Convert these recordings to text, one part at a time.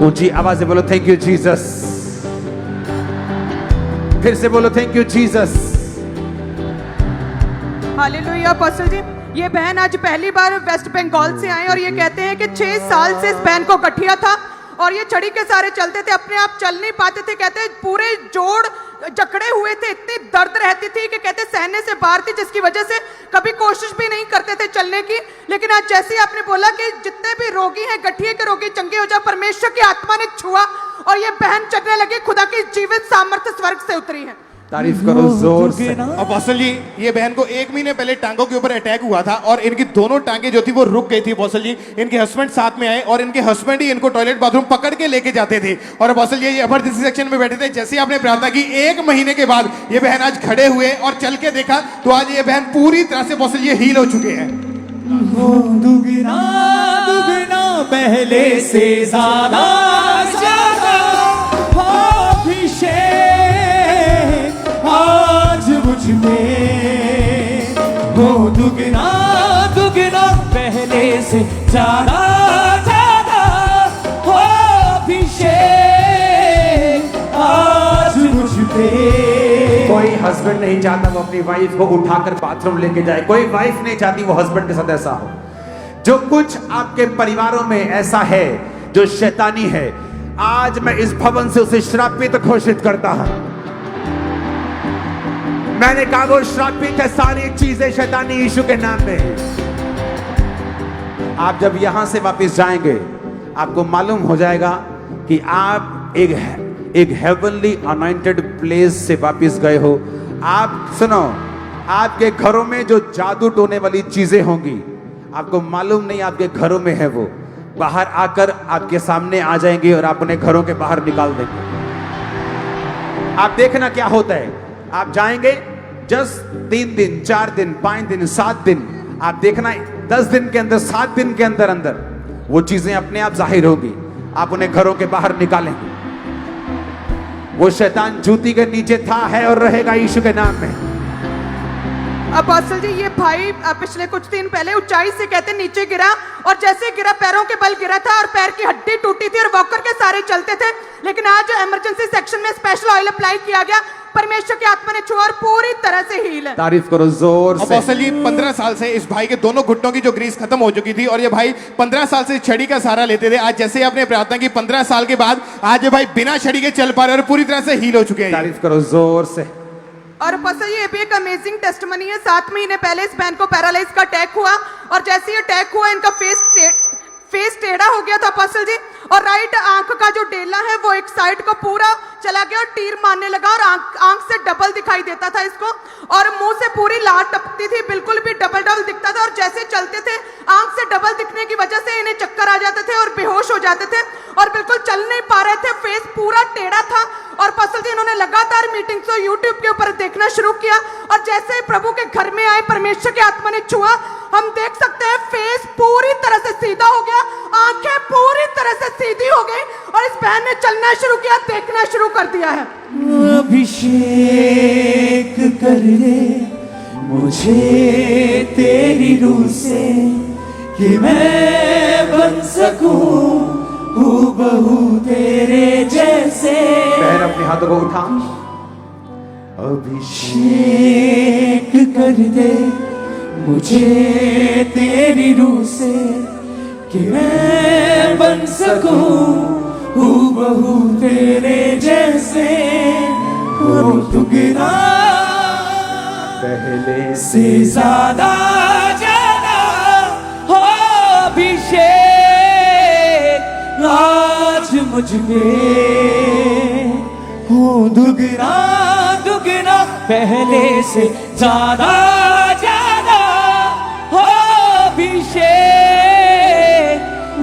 ऊंची आवाज से बोलो थैंक यू जीसस। फिर से बोलो thank you Jesus. Hallelujah. Apostle ji, ये बहन आज पहली बार वेस्ट बंगाल से आए और ये कहते हैं कि 6 साल से इस बहन को गठिया था और ये छड़ी के सारे चलते थे, अपने आप चल नहीं पाते थे। कहते पूरे जोड़ जकड़े हुए थे, इतनी दर्द रहती थी कि कहते सहने से बाहर थी, जिसकी वजह से कभी कोशिश भी नहीं करते थे चलने की। लेकिन आज जैसे ही आपने बोला कि जितने भी रोगी हैं, गठिए के रोगी चंगे हो जाए, परमेश्वर की आत्मा ने छुआ और ये बहन चलने लगी। खुदा की जीवित सामर्थ्य स्वर्ग से उतरी है। तारीफ करो जोर से। अपोस्टल जी, ये बहन को 1 महीने पहले टांगों के ऊपर अटैक हुआ था और इनकी दोनों टांगे जो थी वो रुक गई थी। अपोस्टल जी, इनके हस्बैंड साथ में आए और इनके हस्बैंड ही इनको टॉयलेट बाथरूम पकड़ के लेके जाते थे। और अपोस्टल जी, ये इमरजेंसी सेक्शन में बैठे थे। जैसे ही आपने प्रार्थना की, 1 महीने के बाद ये बहन आज खड़े हुए और चल के देखा तो आज ये बहन पूरी तरह से अपोस्टल जी हील हो चुके हैं। दुगना दुगना पहले से ज्यादा ज्यादा अभिषेक आज मुझ में हो। दुगना दुगना पहले से ज्यादा ज्यादा अभिषेक आज मुझ पे। कोई हस्बैंड नहीं चाहता वो अपनी वाइफ को उठाकर बाथरूम लेके जाए। कोई वाइफ नहीं चाहती वो हस्बैंड के साथ ऐसा हो। जो कुछ आपके परिवारों में ऐसा है जो शैतानी है, आज मैं इस भवन से उसे श्रापित घोषित करता हूं। मैंने कहा वो श्रापित है, सारी चीजें शैतानी यीशु के नाम में। आप जब यहां से वापस जाएंगे, आपको मालूम हो जाएगा कि आप एक हेवनली अनॉइंटेड प्लेस से वापस गए हो। आप सुनो, आपके घरों में जो जादू टोने वाली चीजें होंगी, आपको मालूम नहीं आपके घरों में है, वो बाहर आकर आपके सामने आ जाएंगे और आप उन्हें घरों के बाहर निकाल देंगे। आप देखना क्या होता है। आप जाएंगे जस्ट 3 दिन 4 दिन 5 दिन 7 दिन, आप देखना 10 दिन के अंदर 7 दिन के अंदर अंदर वो चीजें अपने आप जाहिर होगी। आप उन्हें घरों के बाहर निकालेंगे। वो शैतान जूती के नीचे था, है और रहेगा यीशु के नाम में। अपोस्टल जी, ये भाई पिछले कुछ दिन पहले ऊंचाई से कहते नीचे गिरा और जैसे गिरा पैरों के बल गिरा था और पैर की हड्डी टूटी थी और वॉकर के सारे चलते थे। लेकिन आज इमरजेंसी सेक्शन में स्पेशल ऑयल अप्लाई किया गया, परमेश्वर की आत्मा ने छुआ और पूरी तरह से हील है। तारीफ करो जोर से। अपोस्टल जी, 15 साल से इस भाई के दोनों घुटनों की जो ग्रीस खत्म हो चुकी थी और ये भाई 15 साल से छड़ी का सहारा लेते थे। आज जैसे ही आपने प्रार्थना की, 15 साल के बाद आज ये भाई बिना छड़ी के चल पा रहे और पूरी तरह से हील हो चुके हैं। तारीफ करो जोर से। और अपोस्टल ये भी एक अमेजिंग टेस्टिमनी है। 7 महीने पहले इस बहन को पैरालाइज का अटैक हुआ और जैसे ही अटैक हुआ इनका फेस टेढ़ा हो गया था अपोस्टल जी, और राइट आंख का जो डेला है वो एक साइड को पूरा चला गया और तीर मारने लगा और आंख से डबल दिखाई देता था इसको, और मुंह से पूरी लार टपकती थी, बिल्कुल भी डबल दिखता था। और जैसे चलते थे, आंख से डबल दिखने की वजह से इन्हें चक्कर आ जाते थे और बेहोश हो जाते थे और बिल्कुल चल नहीं पा रहे थे। फेस पूरा टेढ़ा था और अपोस्टल जी इन्होंने लगातार मीटिंग्स और यूट्यूब के ऊपर देखना शुरू किया और जैसे ही प्रभु के घर में आए, परमेश्वर की आत्मा ने छुआ। हम देख सकते हैं फेस पूरी तरह से सीधा हो गया, आंखें पूरी तरह से सीधी हो गई और इस बहन ने चलना शुरू किया, देखना शुरू कर दिया है। अभिषेक कर दे मुझे तेरी रूह से कि मैं बन सकूं हूबहू तेरे जैसे। बहन अपने हाथों को उठा। अभिषेक कर दे मुझे तेरी रूह से कि मैं बन सकूं हूबहू तेरे जैसे। हो दुगना पहले से ज्यादा ज्यादा हो अभिषेक आज मुझ पे हो। दुगना दुगना पहले से ज्यादा ज्यादा हो अभिषेक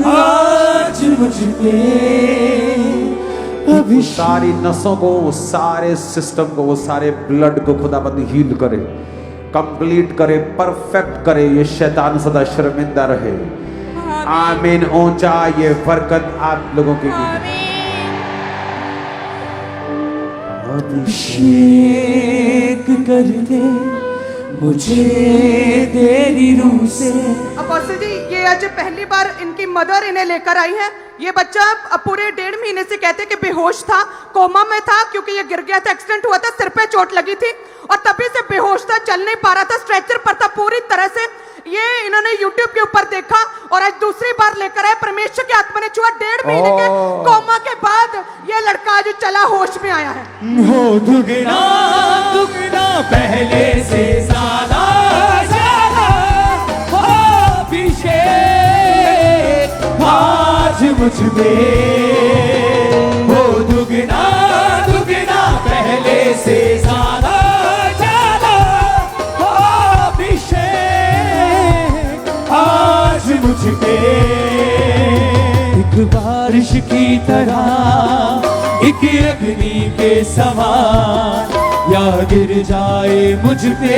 आज मुझ पे। सारी नसों को, वो सारे सिस्टम को, वो सारे ब्लड को खुदाबंद हील करे, कंप्लीट करे, परफेक्ट करे। ये शैतान सदा शर्मिंदा रहे। आमीन। ऊंचा ये बरकत आप लोगों के लिए। अभिषेक कर दे मुझे तेरी रूह से। अपोस्टल जी, ये आज पहली बार इनकी मदर इन्हें लेकर आई है। ये बच्चा अब पूरे 1.5 महीने से कहते कि बेहोश था, कोमा में था, क्योंकि ये गिर गया था, एक्सीडेंट हुआ था, सिर पे चोट लगी थी और तभी से बेहोश था, चल नहीं पा रहा था, स्ट्रेचर पर था पूरी तरह से। ये इन्होंने YouTube के ऊपर देखा और आज दूसरी बार लेकर आए। परमेश्वर की आत्मा ने छुआ। 1.5 महीने के कोमा के बाद ये लड़का जो चला होश में आया है। हो दुगना दुगना पहले से ज्यादा ज्यादा हो अभिषेक आज मुझ पे, हो दुगना दुगना पहले से ज्यादा ज्यादा हो अभिषेक आज मुझ पे। एक बारिश की तरह, एक अग्नि के समान, या गिर जाए मुझ पे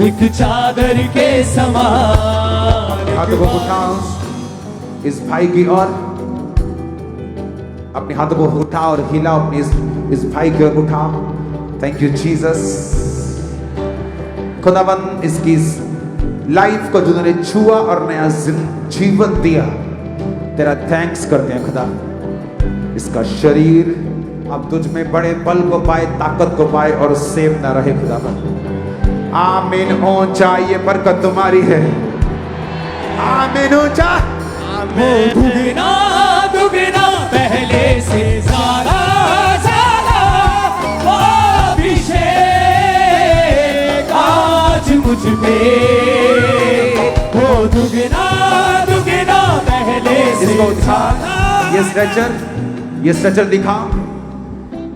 एक चादर के समान। हाथों को उठाओ इस भाई की ओर, अपने हाथों को उठाओ और हिलाओ अपने इस भाई की ओर उठाओ। Thank you Jesus. खुदावन इसकी लाइफ को जिन्होंने छुआ और नया जीवन दिया, तेरा थैंक्स करते हैं खुदा। इसका शरीर अब तुझ में बड़े बल को पाए, ताकत को पाए और सेव ना रहे खुदावन। आमीन। ऊंचा ये बरकत तुम्हारी है। आमीन। ऊंचा दुगना दुगना पहले से ज्यादा ज्यादा वो अभिषेक आज मुझ पे, वो दुगना दुगना पहले से इसको उठा। ये स्ट्रेचर दिखा।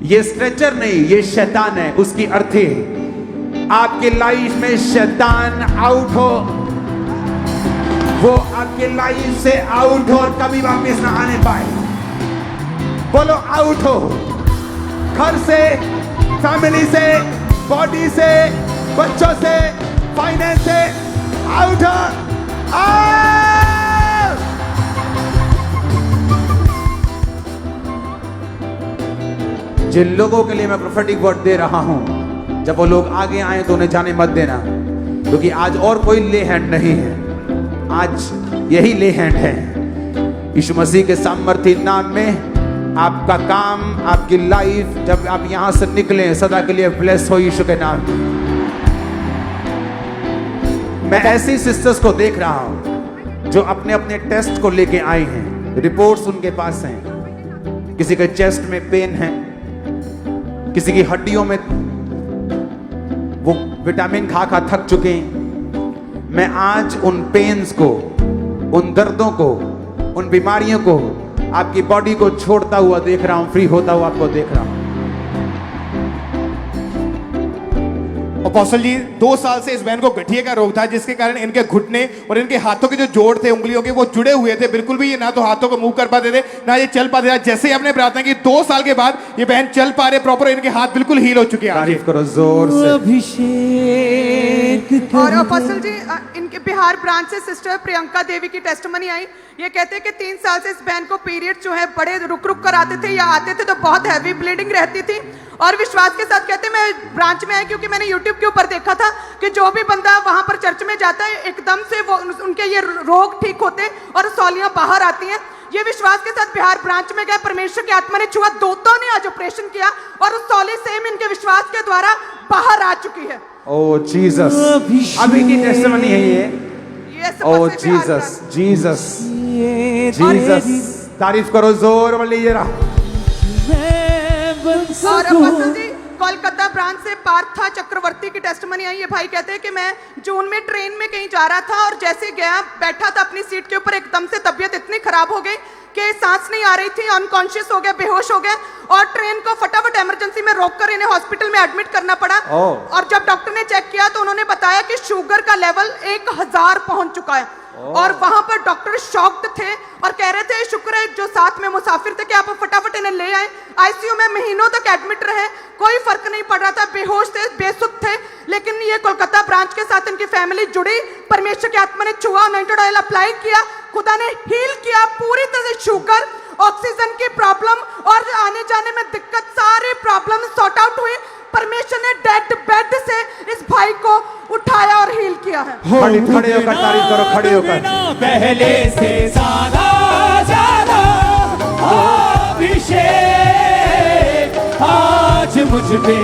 ये स्ट्रेचर नहीं, ये शैतान है, उसकी अर्थी है। आपकी लाइफ में शैतान आउट हो, वो आपके लाइफ से आउट हो और कभी वापस ना आने पाए। बोलो आउट हो। घर से, फैमिली से, बॉडी से, बच्चों से, फाइनेंस से आउट हो। जिन लोगों के लिए मैं प्रोफेटिक वर्ड दे रहा हूं, जब वो लोग आगे आए तो उन्हें जाने मत देना, क्योंकि आज और कोई ले हैंड नहीं है, आज यही ले हैंड है। यीशु मसीह के सामर्थ्य नाम में आपका काम, आपकी लाइफ, जब आप यहां से निकलें, सदा के लिए ब्लेस हो यीशु के नाम में। मैं ऐसी सिस्टर्स को देख रहा हूं जो अपने अपने टेस्ट को लेके आई हैं, रिपोर्ट्स उनके पास हैं। किसी के चेस्ट में पेन है, किसी की हड्डियों में वो विटामिन खा खा थक चुके हैं। मैं आज उन पेन्स को, उन दर्दों को, उन बीमारियों को आपकी बॉडी को छोड़ता हुआ देख रहा हूं, फ्री होता हुआ आपको देख रहा हूं। अपोस्टल जी, 2 साल से इस बहन को गठिए का रोग था, जिसके कारण इनके घुटने और इनके हाथों के जो जोड़ थे, उंगलियों के, वो जुड़े हुए थे। बिल्कुल भी ये ना तो हाथों को मूव कर पाते थे, ना ये चल पाते थे। जैसे ही आपने प्रार्थना की, 2 साल के बाद ये बहन चल पा रहे प्रॉपर, इनके हाथ बिल्कुल हील हो चुके हैं। तारीफ करो जोर से। अभिषेक और अपोस्टल जी, इनके बिहार ब्रांच से सिस्टर प्रियंका देवी की टेस्टमनी आई। ये कहते हैं कि 3 साल से इस बहन को पीरियड जो है बड़े रुक रुक कर आते थे, या आते थे तो बहुत हैवी ब्लीडिंग रहती थी। और विश्वास के साथ कहते हैं, मैं ब्रांच में आई क्योंकि मैंने YouTube के ऊपर देखा था कि जो भी बंदा वहां पर चर्च में जाता है, एकदम से वो उनके ये रोग ठीक होते और सौलियां बाहर आती हैं। ये विश्वास के साथ बिहार ब्रांच में गए, परमेश्वर की आत्मा ने छुआ, दोनों ने आज ऑपरेशन किया और उस सौली सेम इनके विश्वास के द्वारा बाहर आ चुकी है। ओ जीसस, अभी की टेस्टिमनी है ये। ओ सब से Bihar Jesus, branch. Jesus, Jesus. तारीफ करो जोर वाली ये रहा। और अपोस्टल जी, कोलकाता ब्रांच से पार्था चक्रवर्ती की टेस्टमनी आई। ये भाई कहते हैं कि मैं जून में ट्रेन में कहीं जा रहा था और जैसे गया, बैठा था अपनी सीट के ऊपर, एकदम से तबीयत इतनी खराब हो गई कि सांस नहीं आ रही थी, अनकॉन्शियस हो गया, बेहोश हो गया और ट्रेन को फटाफट इमरजेंसी में रोककर इन्हें हॉस्पिटल में एडमिट करना पड़ा। और जब डॉक्टर ने चेक किया तो उन्होंने बताया कि शुगर का लेवल 1000 पहुंच चुका है। और वहां पर डॉक्टर शॉक्ड थे और कह रहे थे, शुक्र है जो साथ में मुसाफिर थे कि आप फटाफट इन्हें ले आए। आईसीयू में महीनों तक एडमिट रहे, कोई फर्क नहीं पड़ रहा था, बेहोश थे, बेसुध थे। लेकिन ये कोलकाता ब्रांच के साथ इनकी फैमिली जुड़ी, परमेश्वर की आत्मा ने छुआ, अनॉइंटेड ऑयल अप्लाई किया, खुदा ने हील किया पूरी तरह से। शुगर, ऑक्सीजन की प्रॉब्लम और आने जाने में दिक्कत, सारी प्रॉब्लम सॉर्ट आउट हुई। परमेश्वर ने डेड बेड से इस भाई को उठाया और हील किया है। खड़े होकर तारीफ करो, खड़े होकर। दुगना पहले से ज्यादा ज्यादा अभिषेक आज मुझ पे।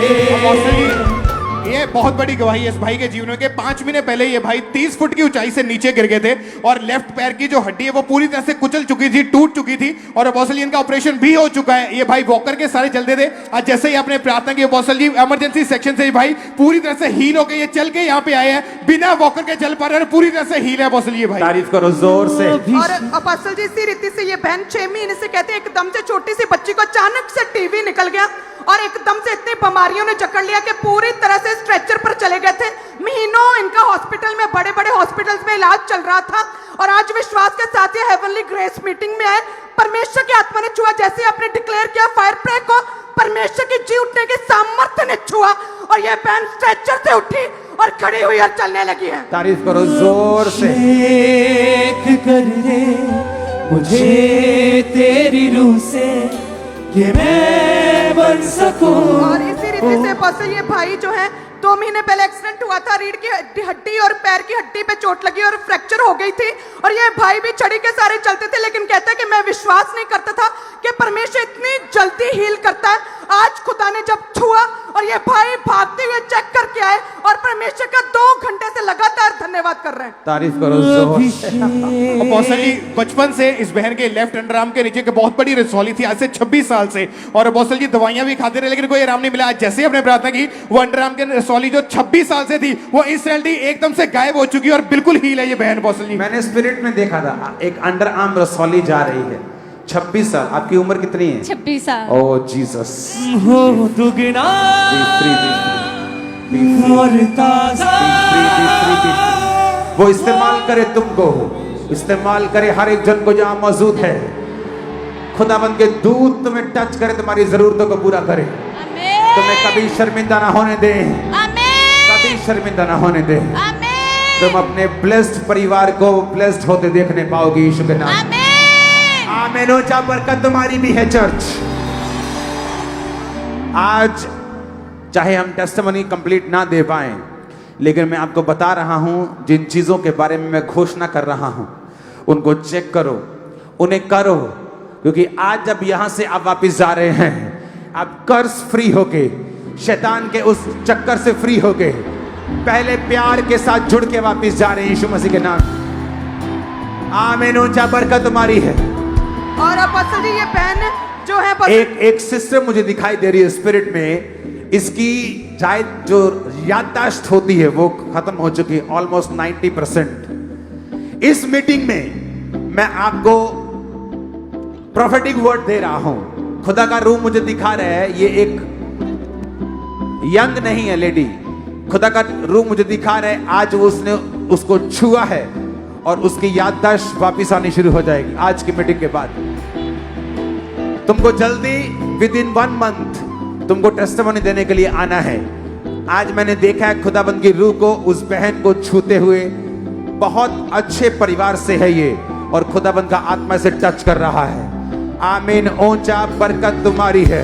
ये बहुत बड़ी गवाही है इस भाई के जीवन में कि 5 महीने पहले ये भाई 30 फुट की ऊंचाई से नीचे गिर गए थे और लेफ्ट पैर की जो हड्डी है वो पूरी तरह से कुचल चुकी थी, टूट चुकी थी और अपोस्टल जी इनका ऑपरेशन भी हो चुका है। ये भाई वॉकर के सारे चलते थे, आज जैसे ही आपने प्रार्थना की अपोस्टल जी इमरजेंसी सेक्शन से ये भाई पूरी तरह से हील हो गए, ये चल के यहाँ पे आए हैं, बिना वॉकर के चल पा रहे हैं, पूरी तरह से हील है अपोस्टल जी भाई। तारीफ करो जोर से। और अपोस्टल जी इसी रीति से ये बहन 6 महीने से कहते हैं एकदम से छोटी सी बच्ची को अचानक से टीवी निकल गया और एकदम से इतनी बीमारियों ने जकड़ लिया कि पूरी तरह से स्ट्रेचर पर चले गए थे। महीनों इनका हॉस्पिटल में, बड़े बड़े हॉस्पिटल्स में इलाज चल रहा था और आज विश्वास के साथ ये हेवनली ग्रेस मीटिंग में आए। परमेश्वर की आत्मा ने छुआ, जैसे आपने डिक्लेयर किया फायर प्रे को, परमेश्वर की जी उठने के सामर्थ्य ने छुआ और ये बहन स्ट्रेचर से उठी और खड़ी हुई और चलने लगी है। तारीफ करो जोर से। एक कर दे मुझे तेरी रूह से कि मैं बन सकूं। और इसी रीति से अपोस्टल ये भाई जो है 2 महीने पहले एक्सीडेंट हुआ था, रीढ़ की हड्डी और पैर की हड्डी पे चोट लगी और फ्रैक्चर हो गई थी और ये भाई भी छड़ी के सारे चलते थे, लेकिन कहता है कि मैं विश्वास नहीं करता था कि परमेश्वर इतनी जल्दी हील करता है। आज खुदा ने जब छुआ और ये भाई भागते हुए चेक करके आए और परमेश्वर का 2 घंटे से लगातार धन्यवाद कर रहे हैं। तारीफ करो जोर से। अपोस्टल जी बचपन से इस बहन के लेफ्ट अंडर आर्म के नीचे के बहुत बड़ी रसौली थी, आज से 26 साल से, और अपोस्टल जी दवाइयां भी खाते रहे लेकिन कोई आराम नहीं मिला। आज जैसे ही हमने प्रार्थना की वो अंडर आर्म के रसौली जो 26 साल से थी वो इंस्टेंटली एकदम से गायब हो चुकी है और बिल्कुल हील है ये बहन अपोस्टल जी। मैंने स्पिरिट में देखा था एक अंडर आर्म रसौली जा रही है। 26 साल। आपकी उम्र कितनी है? 26 साल। ओ जीसस। हो दुगना और ताजा। वो इस्तेमाल करे तुमको, इस्तेमाल करे हर एक जन को जहां मौजूद है। खुदाबंद के दूत तुम्हें टच करे, तुम्हारी जरूरतों को पूरा करे, आमीन। तुम्हें कभी शर्मिंदा ना होने दे, आमीन। कभी शर्मिंदा ना होने दे। आमीन। तुम अपने ब्लेस्ड परिवार को ब्लेस्ड होते देखने पाओगे यीशु के नाम। आमीन। आमीन। ऊंचा बरकत तुम्हारी भी है चर्च। आज चाहे हम टेस्टिमनी कंप्लीट ना दे पाए, लेकिन मैं आपको बता रहा हूं जिन चीजों के बारे में मैं घोषणा कर रहा हूं उनको चेक करो, उन्हें करो, क्योंकि आज जब यहां से आप वापस जा रहे हैं, आप कर्ज फ्री होके, शैतान के उस चक्कर से फ्री होके पहले प्यार के साथ जुड़ के वापस जा रहे हैं यीशु मसीह के नाम। आमीन। ऊंचा बरकत तुम्हारी है। और अपोस्टल जी ये बहन जो है एक सिस्टर मुझे दिखाई दे रही है स्पिरिट में, इसकी शायद जो याददाश्त होती है वो खत्म हो चुकी है ऑलमोस्ट 90%। इस मीटिंग में मैं आपको प्रोफेटिक वर्ड दे रहा हूं। खुदा का रूह मुझे दिखा रहा है, ये एक यंग नहीं है लेडी, खुदा का रूह मुझे दिखा रहा है आज उसने उसको छुआ है और उसकी याददाश्त वापिस आनी शुरू हो जाएगी आज की मीटिंग के बाद। तुमको जल्दी विद इन 1 मंथ तुमको टेस्टिमनी देने के लिए आना है। आज मैंने देखा है खुदाबंद की रूह को उस बहन को छूते हुए। बहुत अच्छे परिवार से है ये और खुदाबंद का आत्मा से टच कर रहा है। आमीन। ऊंचा बरकत तुम्हारी है।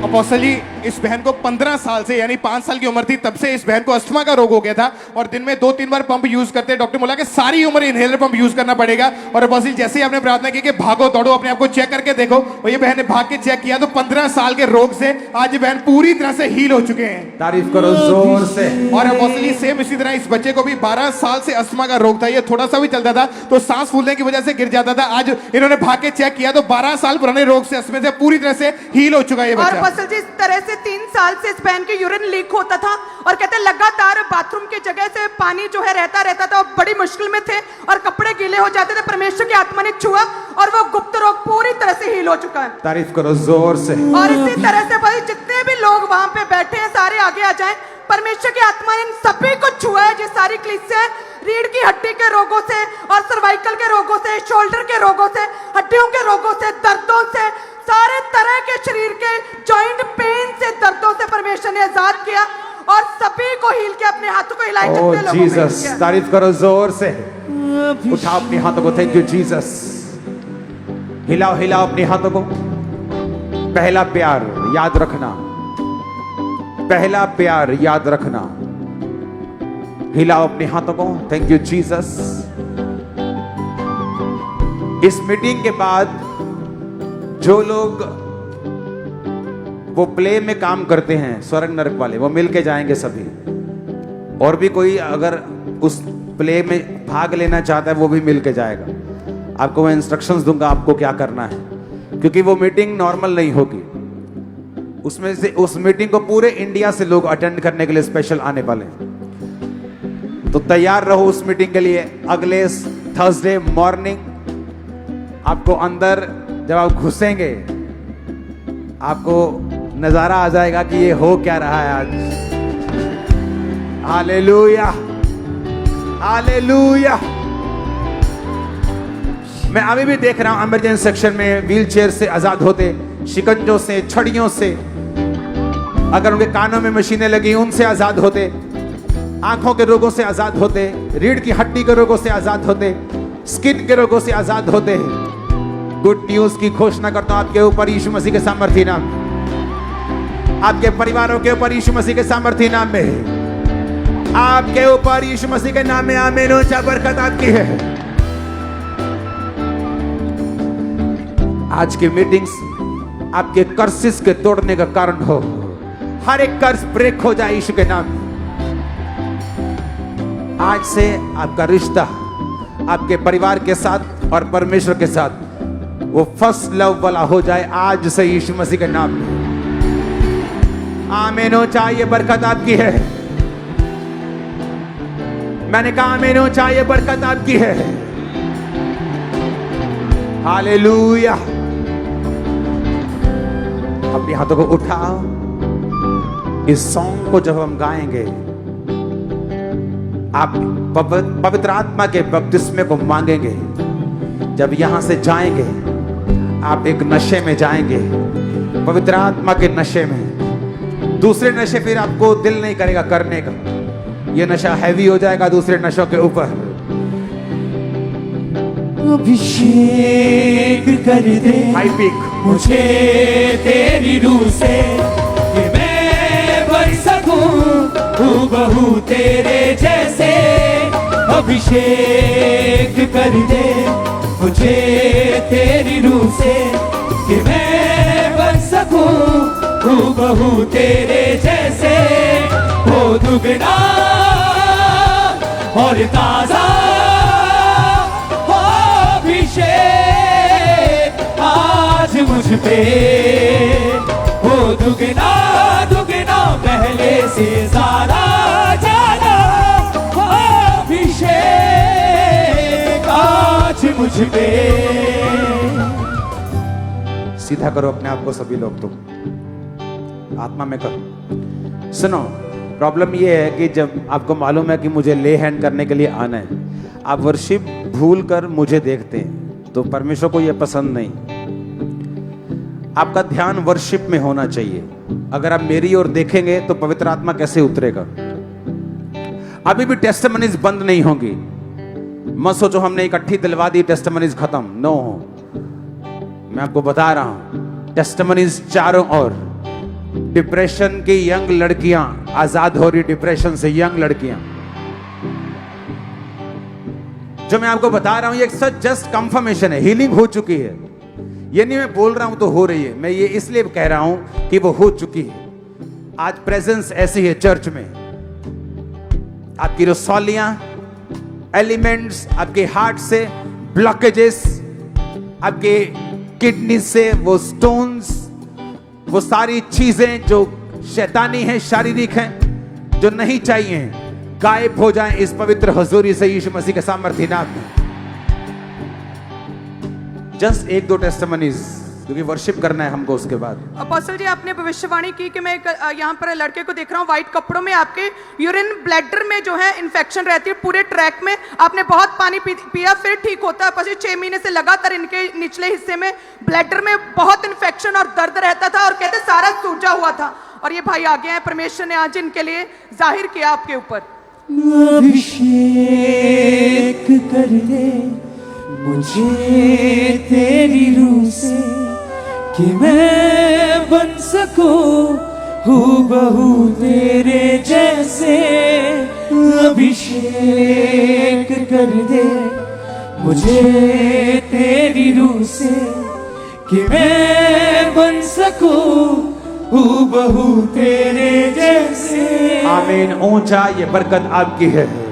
अपोस्टल जी इस बहन को 15 साल से यानी 5 साल की उम्र थी तब से इस बहन को अस्थमा का रोग हो गया था और दिन में 2-3 बार पंप यूज करते। डॉक्टर बोला कि सारी उम्र इनहेलर पंप यूज करना पड़ेगा। और अपोस्टल जैसे ही आपने प्रार्थना की कि भागो दौड़ो अपने आप को चेक करके देखो, और ये बहन ने भाग के चेक किया तो 15 साल के रोग से आज ये बहन पूरी तरह से हील हो चुके हैं। तारीफ करो जोर से। और अपोस्टल जी सेम इसी तरह इस बच्चे को भी 12 साल से अस्थमा का रोग था, ये थोड़ा सा भी चलता था तो सांस फूलने की वजह से गिर जाता था। आज इन्होंने भाग के चेक किया तो 12 साल पुराने रोग से अस्थमा से पूरी तरह से हील हो चुका है ये और बच्चा। अपोस्टल जी इस तरह से 3 साल से इस बहन की यूरिन लीक होता था और कहते लगातार बाथरूम की जगह से पानी जो है रहता था, बड़ी मुश्किल में थे और कपड़े गीले हो जाते थे। परमेश्वर की आत्मा ने छुआ और वो गुप्त रोग पूरी तरह से हील हो चुका है। तारीफ करो जोर से। और इसी तरह से भाई जितने भी लोग वहां पे बैठे हैं सारे आगे आ जाएं। परमेश्वर की आत्मा ने इन सभी को छुआ है। ये सारी कलीसिया रीढ़ की हड्डी के रोगों से और सर्वाइकल के रोगों से, शोल्डर के रोगों से, हड्डियों के रोगों से, दर्दों से, सारे तरह के शरीर के जॉइंट पेन से, दर्दों से परमेश्वर ने आजाद किया और सभी को हील किया। अपने हाथों को हिलाए जितने लोगों को हील जीसस। किया। तारीफ करो जोर से। उठाओ अपने हाथों को। Thank you Jesus. हिलाओ हिलाओ अपने हाथों को। पहला प्यार याद रखना, पहला प्यार याद रखना। हिलाओ अपने हाथों को। Thank you Jesus. इस मीटिंग के बाद जो लोग वो प्ले में काम करते हैं, स्वर्ग नरक वाले, वो मिलके जाएंगे सभी। और भी कोई अगर उस प्ले में भाग लेना चाहता है वो भी मिलके जाएगा। आपको मैं इंस्ट्रक्शंस दूंगा आपको क्या करना है, क्योंकि वो मीटिंग नॉर्मल नहीं होगी। उसमें से उस मीटिंग को पूरे इंडिया से लोग अटेंड करने के लिए स्पेशल आने वाले हैं। तो तैयार रहो उस मीटिंग के लिए। अगले थर्सडे मॉर्निंग आपको अंदर जब आप घुसेंगे आपको नजारा आ जाएगा कि ये हो क्या रहा है आज। Hallelujah, hallelujah. मैं अभी भी देख रहा हूं इमरजेंसी सेक्शन में व्हील चेयर से आजाद होते, शिकंजों से, छड़ियों से, अगर उनके कानों में मशीनें लगी उनसे आजाद होते, आंखों के रोगों से आजाद होते, रीढ़ की हड्डी के रोगों से आजाद होते, स्किन के रोगों से आजाद होते। गुड न्यूज की घोषणा करता हूं आपके ऊपर यीशु मसीह के सामर्थी नाम में, आपके परिवारों के ऊपर यीशु मसीह के सामर्थी नाम में, आपके ऊपर यीशु मसीह के नाम में आमीन। ऊंचा बरकत आपकी है। आज की मीटिंग्स आपके कर्सेस के तोड़ने का कारण हो। हर एक कर्ज ब्रेक हो जाए यीशु के नाम में। आज से आपका रिश्ता आपके परिवार के साथ और परमेश्वर के साथ वो फर्स्ट लव वाला हो जाए आज से यीशु मसीह के नाम में। आमीन। चाहिए बरकत आपकी है। मैंने कहा आमीन। चाहिए बरकत आपकी है। हालेलुया। अपने हाथों को उठाओ। इस सॉन्ग को जब हम गाएंगे आप पवित्र आत्मा के बपतिस्मे को मांगेंगे। जब यहां से जाएंगे आप एक नशे में जाएंगे, पवित्र आत्मा के नशे में। दूसरे नशे फिर आपको दिल नहीं करेगा करने का। यह नशा हैवी हो जाएगा दूसरे नशों के ऊपर। अभिषेक कर दे हाई पीक मुझे तेरी रूह से, कि मैं बन सकूं हूबहू तेरे जैसे। अभिषेक कर दे मुझे तेरी रूह से, कि मैं बन सकूं हूबहू तेरे जैसे। हो दुगना और ताजा हो अभिषेक आज मुझ पे। हो दुगना दुगना पहले से ज्यादा ज्यादा हो अभिषेक आज मुझ पे। सीधा करो अपने आप को सभी लोग। तुम आत्मा में करो। सुनो, प्रॉब्लम ये है कि जब आपको मालूम है कि मुझे ले हैंड करने के लिए आना है, आप वर्शिप भूल कर मुझे देखते हैं तो परमेश्वर को यह पसंद नहीं। आपका ध्यान वर्शिप में होना चाहिए। अगर आप मेरी ओर देखेंगे तो पवित्र आत्मा कैसे उतरेगा। अभी भी टेस्टिमनीज बंद नहीं होंगी। मत सोचो हमने इकट्ठी दिलवा दी टेस्टिमनीज खत्म। नो, मैं आपको बता रहा हूं टेस्टिमनीज चारों ओर। डिप्रेशन की यंग लड़कियां आजाद हो रही, डिप्रेशन से यंग लड़कियां। जो मैं आपको बता रहा हूं ये सच जस्ट कंफर्मेशन है। हीलिंग हो चुकी है। ये नहीं मैं बोल रहा हूं तो हो रही है, मैं ये इसलिए कह रहा हूं कि वो हो चुकी है। आज प्रेजेंस ऐसी है चर्च में। आपकी रसौलियां, एलिमेंट्स, आपके हार्ट से ब्लॉकेजेस, आपके किडनी से वो स्टोन्स, वो सारी चीजें जो शैतानी है, शारीरिक हैं, जो नहीं चाहिए, गायब हो जाएं इस पवित्र हुजूरी से यीशु मसीह के सामर्थ्य नाम में। जस्ट एक दो टेस्टिमनीज, क्योंकि वर्शिप करना है हमको उसके बाद। अपोस्टल जी, आपने भविष्यवाणी की कि मैं यहाँ पर लड़के को देख रहा हूँ व्हाइट कपड़ों में, आपके यूरिन ब्लैडर में जो है इन्फेक्शन रहती है पूरे ट्रैक में। आपने बहुत पानी पिया फिर ठीक होता है। पीछे 6 महीने से लगातार इनके निचले हिस्से में ब्लैडर में बहुत इन्फेक्शन और दर्द रहता था और कहते सारा सूजा हुआ था। और ये भाई आगे हैं, परमेश्वर ने आज इनके लिए जाहिर किया आपके ऊपर। अभिषेक कर दे मुझे तेरी रूह से, कि मैं बन सकूं हूबहू तेरे जैसे अभिषेक कर दे मुझे तेरी रूह से कि मैं बन सकूं हूबहू तेरे जैसे। आमीन। ऊंचा, ये बरकत आपकी है।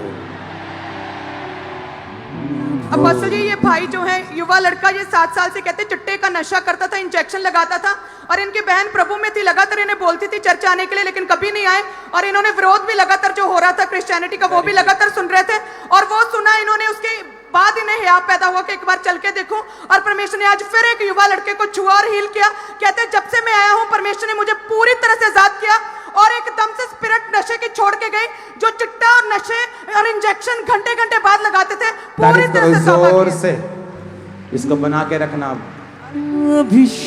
अपोस्टल जी, ये भाई जो है युवा लड़का, ये 7 साल से कहते चिट्टे का नशा करता था, इंजेक्शन लगाता था, और इनकी बहन प्रभु में थी, लगातार इन्हें बोलती थी चर्च आने के लिए, लेकिन कभी नहीं आए। और इन्होंने विरोध भी लगातार जो हो रहा था क्रिश्चियनिटी का, वो भी लगातार सुन रहे थे, और वो सुना इन्होंने, उसके बाद इन्हें हियाव पैदा हुआ कि एक बार चल के देखूं। और परमेश्वर ने आज फिर एक युवा लड़के को छुआ और हील किया। कहते जब से मैं आया हूं, परमेश्वर ने मुझे पूरी तरह से आजाद किया, और एकदम से स्पिरिट नशे की छोड़ के गई। जो चिट्टा और नशे और इंजेक्शन घंटे घंटे बाद लगाते थे, पूरी तरह से तौबा जोर किया। से इसको बना के रखना,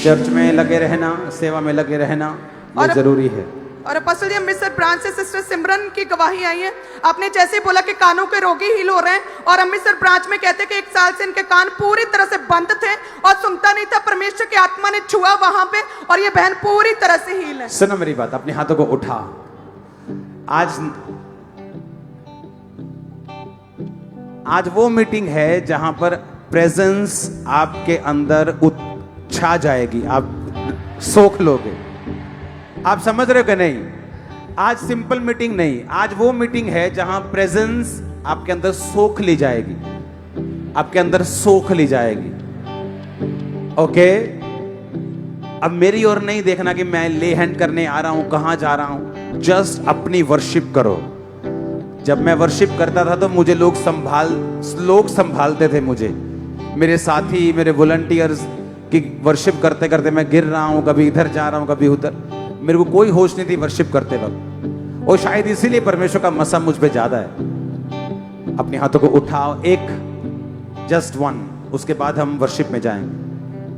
चर्च में लगे रहना, सेवा में लगे रहना, ये और- जरूरी है। और अपोस्टल जी, अमृतसर ब्रांच से सिस्टर सिमरन की गवाही आई है। आपने जैसे ही बोला कि कानों के रोगी हील हो रहे हैं, और अमृतसर ब्रांच में कहते कि 1 साल से इनके कान पूरी तरह से बंद थे और सुनता नहीं था। परमेश्वर की आत्मा ने छुआ वहां पे, और ये बहन पूरी तरह से हील है। सुनो मेरी बात, अपने हाथों को उठा। आज वो मीटिंग है जहां पर प्रेजेंस आपके अंदर छा जाएगी, आप सोख लोगे। आप समझ रहे हो कि नहीं? आज सिंपल मीटिंग नहीं, आज वो मीटिंग है जहां प्रेजेंस आपके अंदर सोख ली जाएगी, आपके अंदर सोख ली जाएगी। ओके, अब मेरी ओर नहीं देखना कि मैं ले हैंड करने आ रहा हूं, कहां जा रहा हूं। जस्ट अपनी वर्शिप करो। जब मैं वर्शिप करता था तो मुझे लोग संभालते थे। मुझे मेरे साथी, मेरे वॉलंटियर्स की वर्शिप करते करते मैं गिर रहा हूं, कभी इधर जा रहा हूं, कभी उधर। मेरे को कोई होश नहीं थी वर्शिप करते वक्त, और शायद इसीलिए परमेश्वर का मसा मुझ पे ज्यादा है। अपने हाथों को उठाओ, एक, जस्ट वन, उसके बाद हम वर्शिप में जाएंगे।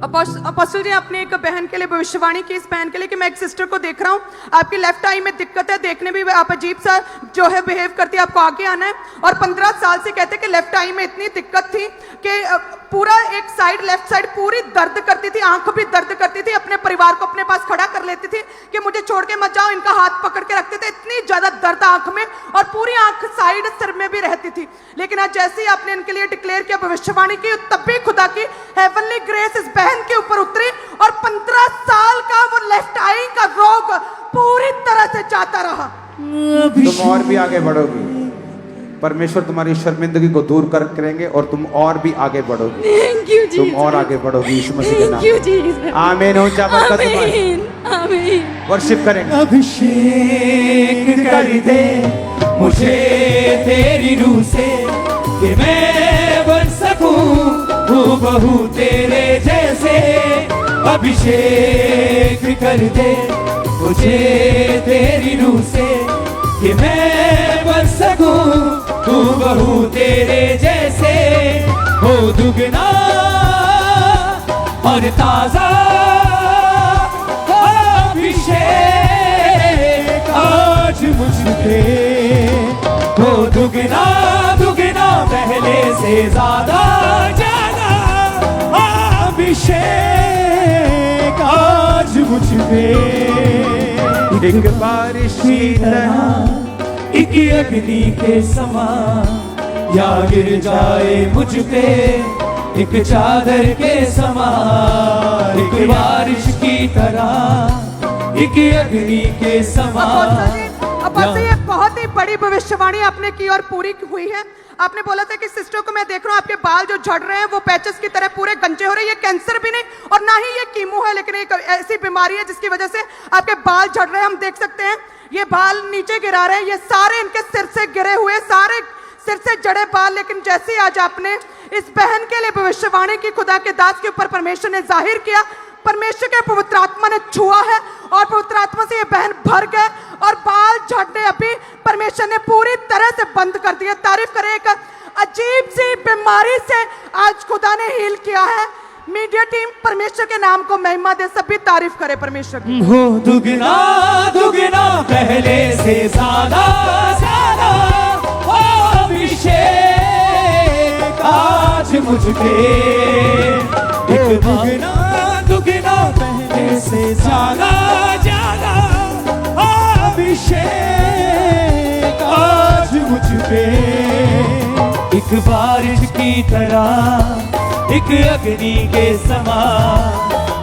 अपोस्टल जी, आपने एक बहन के लिए भविष्यवाणी की, इस बहन के लिए कि मैं एक सिस्टर को देख रहा हूँ, आपकी लेफ्ट आई में दिक्कत है, देखने भी आप अजीब सा जो है बिहेव करती है, आपको आगे आना है। और 15 साल से कहते कि लेफ्ट आई में इतनी दिक्कत थी कि पूरा एक साइड, लेफ्ट साइड पूरी दर्द करती थी, आंख भी दर्द करती थी। अपने परिवार को अपने पास खड़ा कर लेती थी कि मुझे छोड़ के मत जाओ, इनका हाथ पकड़ के रखते थे। इतनी ज्यादा दर्द आंख में, और पूरी आंख साइड सिर में भी रहती थी। लेकिन आज जैसे ही आपने इनके लिए डिक्लेयर किया, भविष्यवाणी की, तब भी खुदा की हेवनली ग्रेस इस बहन के ऊपर उतरी, और 15 साल का वो लेफ्ट आई का रोग पूरी तरह से जाता रहा। तुम और भी आगे बढ़ोगी, परमेश्वर तुम्हारी शर्मिंदगी को दूर करेंगे, और तुम और भी आगे बढ़ोगी। Thank you, तुम Jesus. और आगे बढ़ोगी यीशु मसीह के Thank you, नाम। Jesus. आमीन। ऊंचा बरकत तुम्हारी। Amen. Amen. वर्शिप करेंगे। अभिषेक कर दे मुझे तेरी रूह से कि मैं बन सकूं हूबहू तेरे जैसे। अभिषेक कर दे मुझे तेरी रूह से कि मैं बन सकूं हूबहू तेरे जैसे। हो दुगना और ताजा अभिषेक आज मुझ पे हो दुगना दुगना पहले से ज्यादा ज्यादा अभिषेक आज मुझ पे। एक बारिश की तरह, एक अग्नि के समान या गिर जाए मुझ पे एक चादर के समान। एक बारिश की तरह एक अग्नि के समान। अपोस्टल जी, ये बहुत ही बड़ी भविष्यवाणी आपने की और पूरी हुई है। आपने बोला था कि सिस्टर को मैं देख रहा हूँ, आपके बाल जो झड़ रहे हैं वो पैचेस की तरह पूरे गंजे हो रहे हैं। ये कैंसर भी नहीं और ना ही ये कीमो है, लेकिन एक ऐसी बीमारी है जिसकी वजह से आपके बाल झड़ रहे हैं। हम देख सकते हैं ये बाल नीचे गिरा रहे हैं, ये सारे इनके सिर से गिरे हुए, सारे सिर से जड़े बाल। लेकिन जैसे ही आज आपने इस बहन के लिए भविष्यवाणी की, खुदा के दास के ऊपर परमेश्वर ने जाहिर किया, परमेश्वर के पवित्र आत्मा ने छुआ है, और पवित्र आत्मा से ये बहन भर गए, और बाल झड़ने अभी परमेश्वर ने पूरी तरह से बंद कर दिया। तारीफ करें, एक अजीब सी बीमारी से आज खुदा ने हील किया है। मीडिया टीम परमेश्वर के नाम को महिमा दे, सभी तारीफ करे परमेश्वर की। हो दुगना दुगना पहले से ज्यादा ज्यादा अभिषेक आज मुझ पे। एक दुगना दुगना पहले से ज्यादा ज्यादा पे, एक बारिश की तरह, एक अग्नि के समान,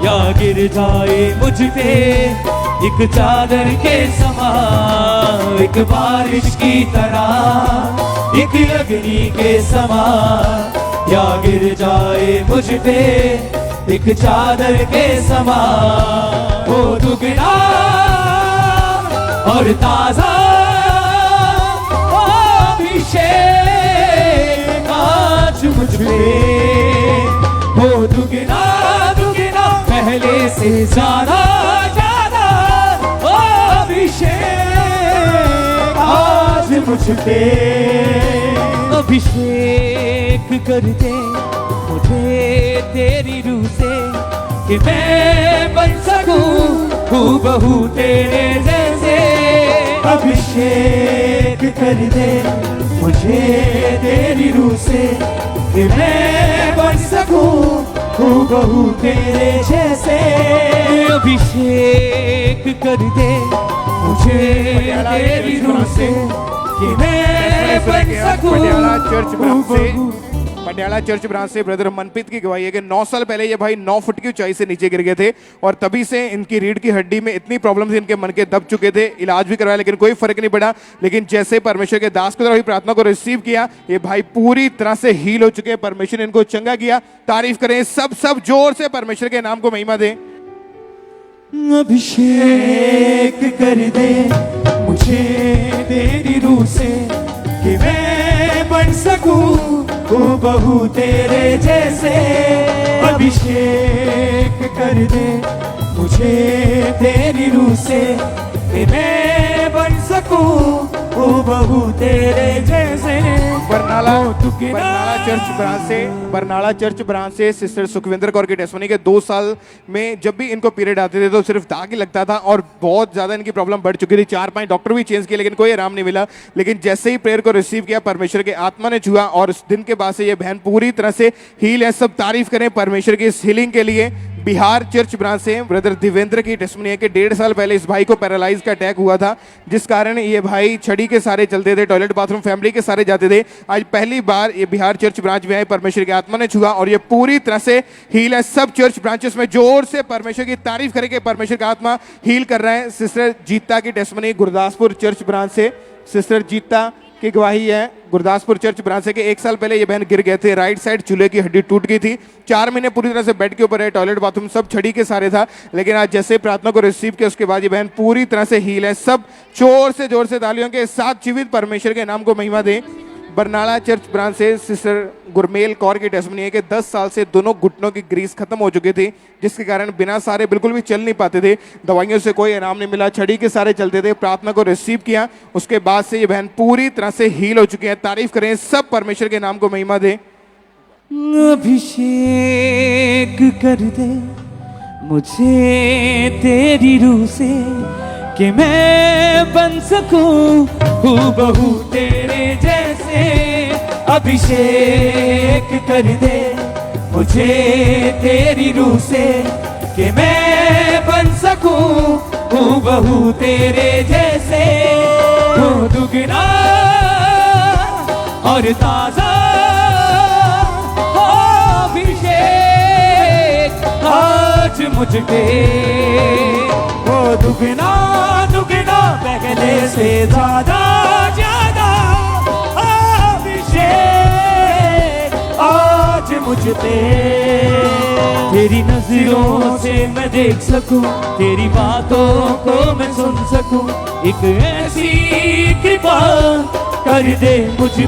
या गिर जाए मुझ पे एक चादर के समान। एक बारिश की तरह, एक अग्नि के समान, या गिर जाए मुझ पे एक चादर के समान। वो दुगना और ताजा अभिषेक आज मुझ पे, वो दुगना दुगना पहले से ज्यादा ज्यादा अभिषेक आज मुझ पे। अभिषेक कर दे मुझे तेरी रूह से, कि मैं बन सकूं हूबहू तेरे जैसे। अभिषेक कर दे मुझे तेरी रूह से, कि मैं बन सकूं हूबहू तेरे जैसे। अभिषेक कर दे मुझे तेरी रूह से, कि मैं बन सकूं पटियाला चर्च ब्रांच से ब्रदर मनप्रीत की गवाही है कि 9 साल पहले ये भाई 9 फुट की ऊंचाई से नीचे गिर गए थे और तभी से इनकी रीढ़ की हड्डी में इतनी प्रॉब्लम थी, इनके मन के दब चुके थे। इलाज भी करवाया लेकिन कोई फर्क नहीं पड़ा। लेकिन जैसे परमेश्वर के दास की तरफ ही प्रार्थना को रिसीव किया, ये भाई पूरी तरह से हील हो चुके हैं। परमेश्वर ने इनको चंगा किया। तारीफ करें सब जोर से परमेश्वर के नाम को महिमा दें। अभिषेक कर दे मुझे तेरी रूह से, कि मैं बन सकूं हूबहू तेरे जैसे। अभिषेक कर दे मुझे तेरी रूह से, कि मैं बन सकूं हूबहू तेरे जैसे। बरनाला चर्च ब्रांच से सिस्टर सुखविंदर कौर की टेस्टमनी के 2 साल में जब भी इनको पीरियड आते थे तो सिर्फ दाग ही लगता था और बहुत ज्यादा इनकी प्रॉब्लम बढ़ चुकी थी। 4-5 डॉक्टर भी चेंज किए लेकिन कोई आराम नहीं मिला। लेकिन जैसे ही प्रेयर को रिसीव किया, परमेश्वर के आत्मा ने छुआ और उस दिन के बाद से ये बहन पूरी तरह से हील है। सब तारीफ करें परमेश्वर की इस हीलिंग के लिए। बिहार चर्च ब्रांच से ब्रदर देवेंद्र की टेस्टमनी है कि 1.5 साल पहले इस भाई को पैरालाइज का अटैक हुआ था, जिस कारण ये भाई छड़ी के सारे चलते थे, टॉयलेट बाथरूम फैमिली के सारे जाते थे। आज पहली बार ये बिहार चर्च ब्रांच में आए, परमेश्वर की आत्मा ने छुआ और ये पूरी तरह से हील है। सब चर्च ब्रांचेस में जोर से परमेश्वर की तारीफ करें कि परमेश्वर का आत्मा हील कर रहा है। सिस्टर जीता की टेस्टमनी गुरदासपुर चर्च ब्रांच से, सिस्टर जीता की गवाही है गुरदासपुर चर्च ब्रांच से कि 1 साल पहले ये बहन गिर गए थे। राइट साइड चूल्हे की हड्डी टूट गई थी। 4 महीने पूरी तरह से बेड के ऊपर है, टॉयलेट बाथरूम सब छड़ी के सारे था। लेकिन आज जैसे प्रार्थना को रिसीव किया उसके बाद ये बहन पूरी तरह से हील है। सब जोर से तालियों के साथ जीवित परमेश्वर के नाम को महिमा दें। बरनाला चर्च ब्रांच से सिस्टर गुरमेल कौर की टेस्टमनी है कि 10 साल से दोनों घुटनों की ग्रीस खत्म हो चुकी थी, जिसके कारण बिना सारे बिल्कुल भी चल नहीं पाते थे। दवाइयों से कोई आराम नहीं मिला, छड़ी के सारे चलते थे। प्रार्थना को रिसीव किया उसके बाद से ये बहन पूरी तरह से हील हो चुकी है। तारीफ करें सब परमेश्वर के नाम को महिमा दें। अभिषेक कर दे मुझे तेरी रूह से, कि मैं बन सकूं हूबहू तेरे जैसे। अभिषेक कर दे मुझे तेरी रूह से, कि मैं बन सकूं हूबहू तेरे जैसे। वो दुगना और ताजा अभिषेक आज मुझ पे, वो दुगना दुगना पहले से ज्यादा ज्यादा अभिषेक आज मुझ पे। तेरी नजरों से मैं देख सकूं, तेरी बातों को मैं सुन सकूं, एक ऐसी कृपा कर दे मुझ पे।